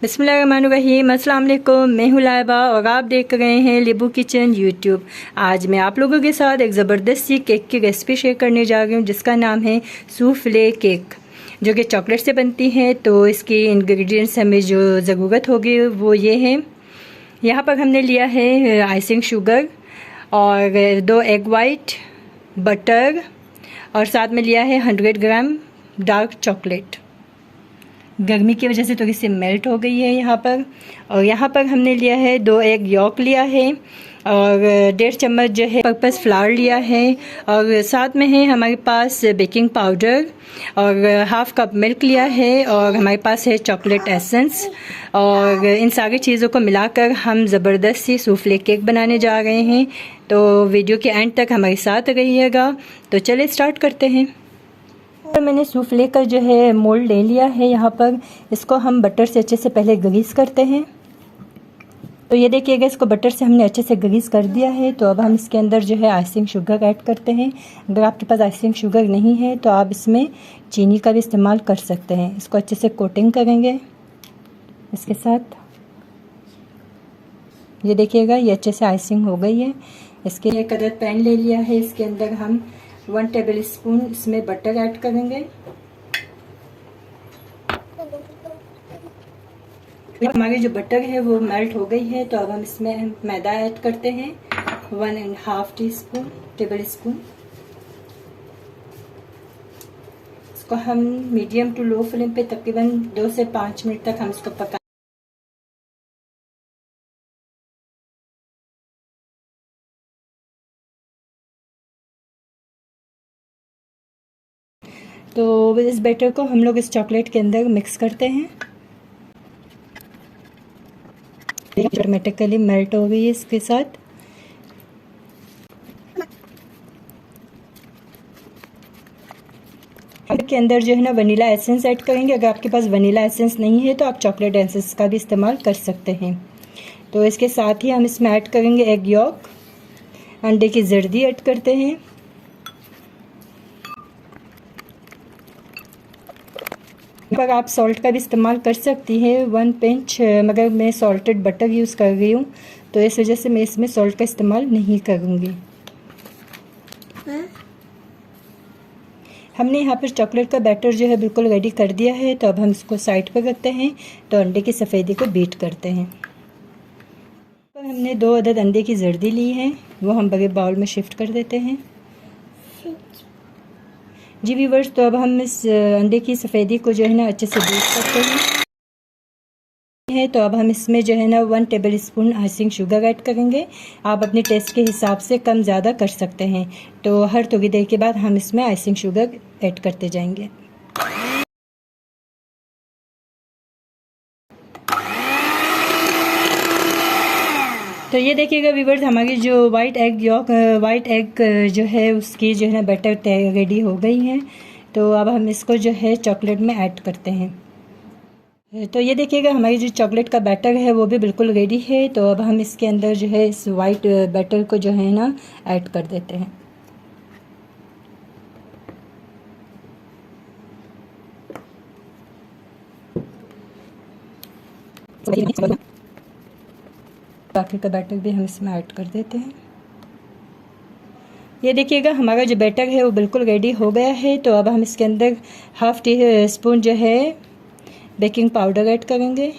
बिस्मिल्लाहिर्रहमानिर्रहीम। अस्सलाम वालेकुम। मैं हूँ लाइबा और आप देख रहे हैं लेबू किचन यूट्यूब। आज मैं आप लोगों के साथ एक ज़बरदस्त सी केक की रेसिपी शेयर करने जा रही हूँ जिसका नाम है सूफले केक, जो कि चॉकलेट से बनती है। तो इसकी इंग्रेडिएंट्स हमें जो ज़रूरत होगी वो ये है। यहाँ पर हमने लिया है आइसिंग शुगर और 2 एग वाइट, बटर और साथ में लिया है 100 ग्राम डार्क चॉकलेट। गर्मी की वजह से थोड़ी सी मेल्ट हो गई है यहाँ पर। और यहाँ पर हमने लिया है 2 एग यॉक लिया है और 1.5 चम्मच जो है पर्पस फ्लावर लिया है। और साथ में है हमारे पास बेकिंग पाउडर और हाफ कप मिल्क लिया है और हमारे पास है चॉकलेट एसेंस। और इन सारी चीज़ों को मिलाकर हम ज़बरदस्त सी सूफले केक बनाने जा रहे हैं। तो वीडियो के एंड तक हमारे साथ रहिएगा। तो चलिए स्टार्ट करते हैं। तो मैंने सूफले का जो है मोल्ड ले लिया है। यहाँ पर इसको हम बटर से अच्छे से पहले ग्रीस करते हैं। तो ये देखिएगा, इसको बटर से हमने अच्छे से ग्रीस कर दिया है। तो अब हम इसके अंदर जो है आइसिंग शुगर ऐड करते हैं। अगर आपके पास आइसिंग शुगर नहीं है तो आप इसमें चीनी का भी इस्तेमाल कर सकते हैं। इसको अच्छे से कोटिंग करेंगे इसके साथ। ये देखिएगा, ये अच्छे से आइसिंग हो गई है। इसके लिए एक अदद पैन ले लिया है। इसके अंदर हम 1 टेबल स्पून इसमें बटर ऐड करेंगे। हमारी जो बटर है वो मेल्ट हो गई है। तो अब हम इसमें मैदा ऐड करते हैं 1.5 टेबल स्पून। इसको हम मीडियम टू लो फ्लेम पे तकरीबन 2 से 5 मिनट तक हम इसको पका। तो इस बैटर को हम लोग इस चॉकलेट के अंदर मिक्स करते हैं। ऑटोमेटिकली मेल्ट हो गई है इसके साथ। के अंदर जो है ना वनीला एसेंस ऐड करेंगे। अगर आपके पास वनीला एसेंस नहीं है तो आप चॉकलेट एसेंस का भी इस्तेमाल कर सकते हैं। तो इसके साथ ही हम इसमें ऐड करेंगे एग यॉक, अंडे की जर्दी ऐड करते हैं। पर आप सॉल्ट का भी इस्तेमाल कर सकती हैं 1 पिंच, मगर मैं सॉल्टेड बटर यूज़ कर रही हूँ तो इस वजह से मैं इसमें सॉल्ट का इस्तेमाल नहीं करूँगी। हमने यहाँ पर चॉकलेट का बैटर जो है बिल्कुल रेडी कर दिया है। तो अब हम इसको साइड पर रखते हैं। तो अंडे की सफ़ेदी को बीट करते हैं। पर हमने 2 अदद अंडे की जर्दी ली है, वो हम बड़े बाउल में शिफ्ट कर देते हैं। जी व्यूअर्स, तो अब हम इस अंडे की सफ़ेदी को जो है ना अच्छे से बीट करते हैं। तो अब हम इसमें जो है ना 1 table spoon icing sugar add करेंगे। आप अपने टेस्ट के हिसाब से कम ज़्यादा कर सकते हैं। तो हर थोड़ी देर के बाद हम इसमें आइसिंग शुगर ऐड करते जाएंगे। तो ये देखिएगा व्यूअर्स, हमारी जो वाइट एग जो है उसकी जो है ना बैटर रेडी हो गई है। तो अब हम इसको जो है चॉकलेट में ऐड करते हैं। तो ये देखिएगा, हमारी जो चॉकलेट का बैटर है वो भी बिल्कुल रेडी है। तो अब हम इसके अंदर जो है इस वाइट बैटर को जो है ना ऐड कर देते हैं। बाकी का बैटर भी हम इसमें ऐड कर देते हैं। ये देखिएगा, हमारा जो बैटर है वो बिल्कुल रेडी हो गया है। तो अब हम इसके अंदर हाफ टी स्पून जो है बेकिंग पाउडर ऐड करेंगे।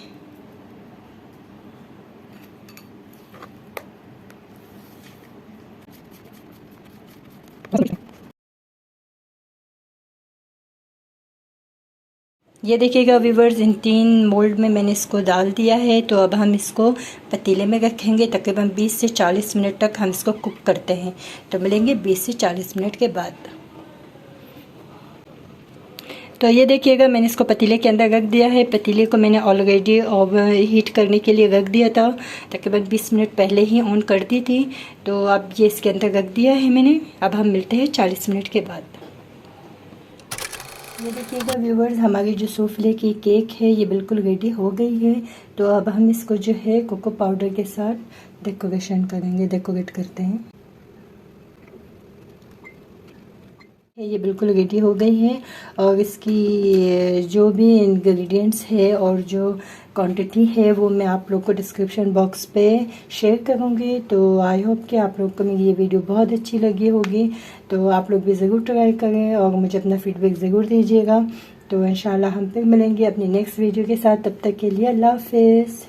ये देखिएगा व्यूअर्स, इन 3 मोल्ड में मैंने इसको डाल दिया है। तो अब हम इसको पतीले में रखेंगे। तकरीबन 20 से 40 मिनट तक हम इसको कुक करते हैं। तो मिलेंगे 20 से 40 मिनट के बाद। तो ये देखिएगा, मैंने इसको पतीले के अंदर रख दिया है। पतीले को मैंने ऑलरेडी ओवन हीट करने के लिए रख दिया था, तकरीबन 20 मिनट पहले ही ऑन कर दी थी। तो अब ये इसके अंदर रख दिया है मैंने। अब हम मिलते हैं 40 मिनट के बाद। ये देखिएगा व्यूअर्स, हमारी जो सूफले की केक है ये बिल्कुल रेडी हो गई है। तो अब हम इसको जो है कोको पाउडर के साथ डेकोरेट करते हैं। ये बिल्कुल रेडी हो गई है और इसकी जो भी इंग्रेडिएंट्स है और जो क्वांटिटी है वो मैं आप लोग को डिस्क्रिप्शन बॉक्स पे शेयर करूँगी। तो आई होप कि आप लोग को मेरी ये वीडियो बहुत अच्छी लगी होगी। तो आप लोग भी ज़रूर ट्राई करें और मुझे अपना फीडबैक ज़रूर दीजिएगा। तो इंशाल्लाह हम फिर मिलेंगे अपनी नेक्स्ट वीडियो के साथ। तब तक के लिए अल्लाह हाफिज़।